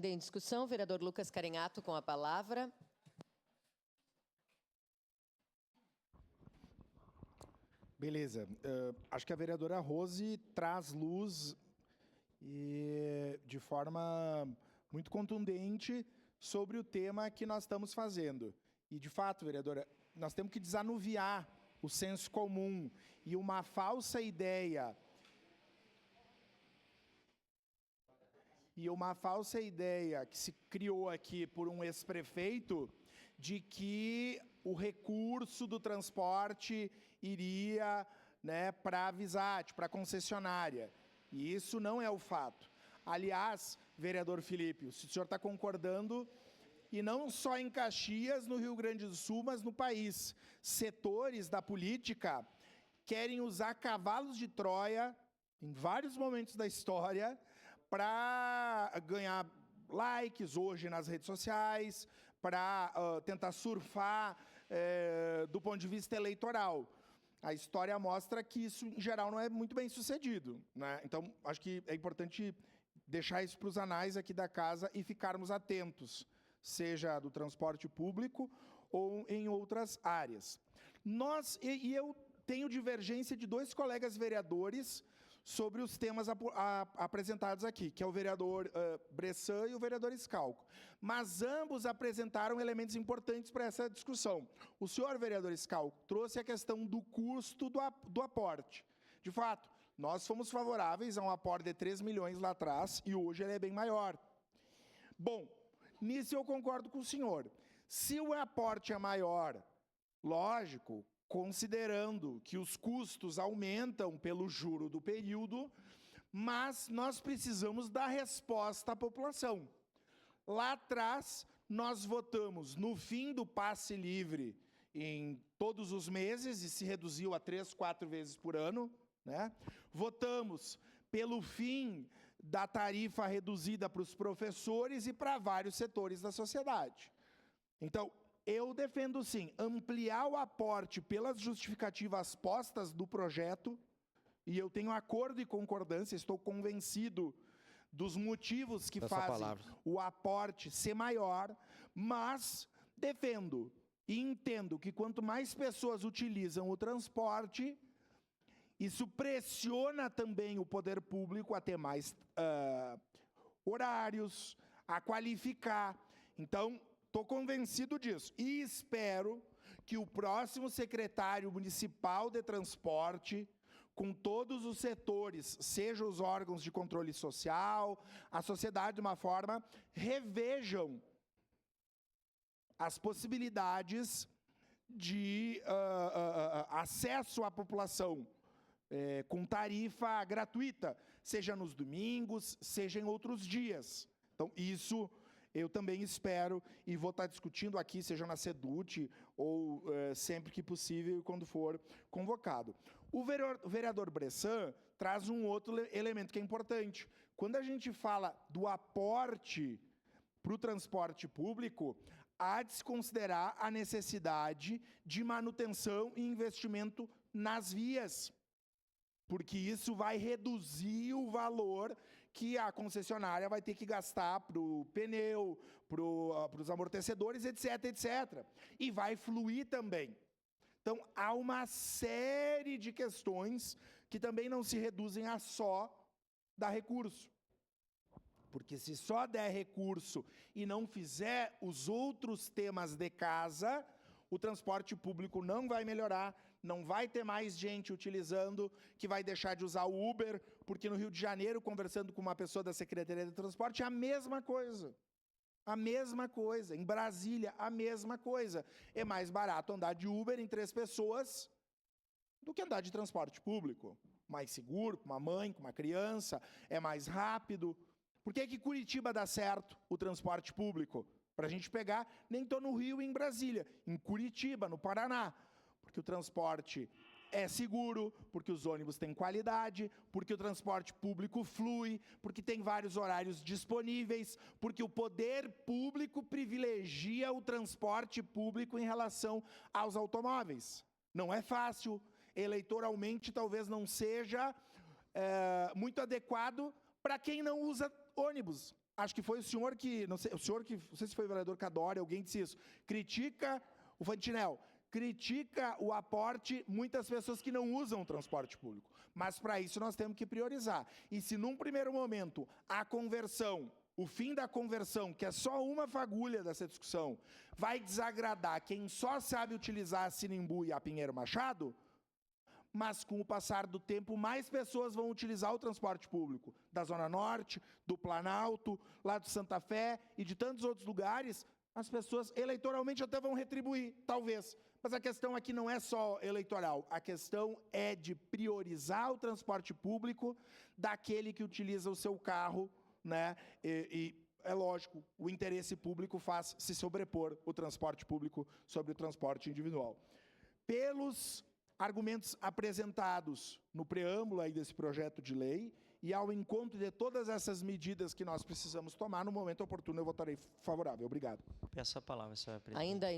Ainda em discussão, vereador Lucas Carinhato com a palavra. Beleza. Acho que a vereadora Rose traz luz de forma muito contundente sobre o tema que nós estamos fazendo. E, de fato, vereadora, nós temos que desanuviar o senso comum e uma falsa ideia que se criou aqui por um ex-prefeito de que o recurso do transporte iria, né, para a Visat, para a concessionária. E isso não é o fato. Aliás, vereador Felipe, o senhor está concordando, e não só em Caxias, no Rio Grande do Sul, mas no país. Setores da política querem usar cavalos de Troia, em vários momentos da história, para ganhar likes hoje nas redes sociais, para tentar surfar do ponto de vista eleitoral. A história mostra que isso, em geral, não é muito bem sucedido, né? Então, acho que é importante deixar isso para os anais aqui da casa e ficarmos atentos, seja do transporte público ou em outras áreas. Eu tenho divergência de dois colegas vereadores sobre os temas apresentados aqui, que é o vereador Bressan e o vereador Schalco. Mas ambos apresentaram elementos importantes para essa discussão. O senhor, vereador Schalco, trouxe a questão do custo do aporte. De fato, nós fomos favoráveis a um aporte de 3 milhões lá atrás e hoje ele é bem maior. Bom, nisso eu concordo com o senhor. Se o aporte é maior, lógico, considerando que os custos aumentam pelo juro do período, mas nós precisamos dar resposta à população. Lá atrás, nós votamos no fim do passe livre em todos os meses, e se reduziu a 3, 4 vezes por ano, né? Votamos pelo fim da tarifa reduzida para os professores e para vários setores da sociedade. Então, eu defendo, sim, ampliar o aporte pelas justificativas postas do projeto, e eu tenho acordo e concordância, estou convencido dos motivos que fazem o aporte ser maior, mas defendo e entendo que quanto mais pessoas utilizam o transporte, isso pressiona também o poder público a ter mais horários, a qualificar. Então, estou convencido disso e espero que o próximo secretário municipal de transporte, com todos os setores, sejam os órgãos de controle social, a sociedade de uma forma, revejam as possibilidades de acesso à população com tarifa gratuita, seja nos domingos, seja em outros dias. Então, isso eu também espero e vou estar discutindo aqui, seja na SEDUT ou sempre que possível, quando for convocado. O vereador Bressan traz um outro elemento que é importante. Quando a gente fala do aporte para o transporte público, há de se considerar a necessidade de manutenção e investimento nas vias, porque isso vai reduzir o valor que a concessionária vai ter que gastar para o pneu, para os amortecedores, etc, etc. E vai fluir também. Então, há uma série de questões que também não se reduzem a só dar recurso. Porque se só der recurso e não fizer os outros temas de casa, o transporte público não vai melhorar, não vai ter mais gente utilizando, que vai deixar de usar o Uber, porque no Rio de Janeiro, conversando com uma pessoa da Secretaria de Transporte, é a mesma coisa. A mesma coisa. Em Brasília, a mesma coisa. É mais barato andar de Uber em 3 pessoas do que andar de transporte público. Mais seguro, com uma mãe, com uma criança, é mais rápido. Por que que Curitiba dá certo o transporte público? Para a gente pegar, nem estou no Rio e em Brasília, em Curitiba, no Paraná. Porque o transporte é seguro, porque os ônibus têm qualidade, porque o transporte público flui, porque tem vários horários disponíveis, porque o poder público privilegia o transporte público em relação aos automóveis. Não é fácil, eleitoralmente talvez não seja muito adequado para quem não usa ônibus. acho que foi o senhor que, não sei se foi o vereador Cadore, alguém disse isso, critica o Fantinel, critica o aporte muitas pessoas que não usam o transporte público. Mas, para isso, nós temos que priorizar. E se, num primeiro momento, a conversão, o fim da conversão, que é só uma fagulha dessa discussão, vai desagradar quem só sabe utilizar a Sinimbu e a Pinheiro Machado, mas, com o passar do tempo, mais pessoas vão utilizar o transporte público da Zona Norte, do Planalto, lá do Santa Fé e de tantos outros lugares. As pessoas eleitoralmente até vão retribuir, talvez. Mas a questão aqui não é só eleitoral. A questão é de priorizar o transporte público daquele que utiliza o seu carro, né? E é lógico, o interesse público faz se sobrepor o transporte público sobre o transporte individual. Pelos argumentos apresentados no preâmbulo aí desse projeto de lei e ao encontro de todas essas medidas que nós precisamos tomar, no momento oportuno eu votarei favorável. Obrigado. Peço a palavra, senhora presidente. Ainda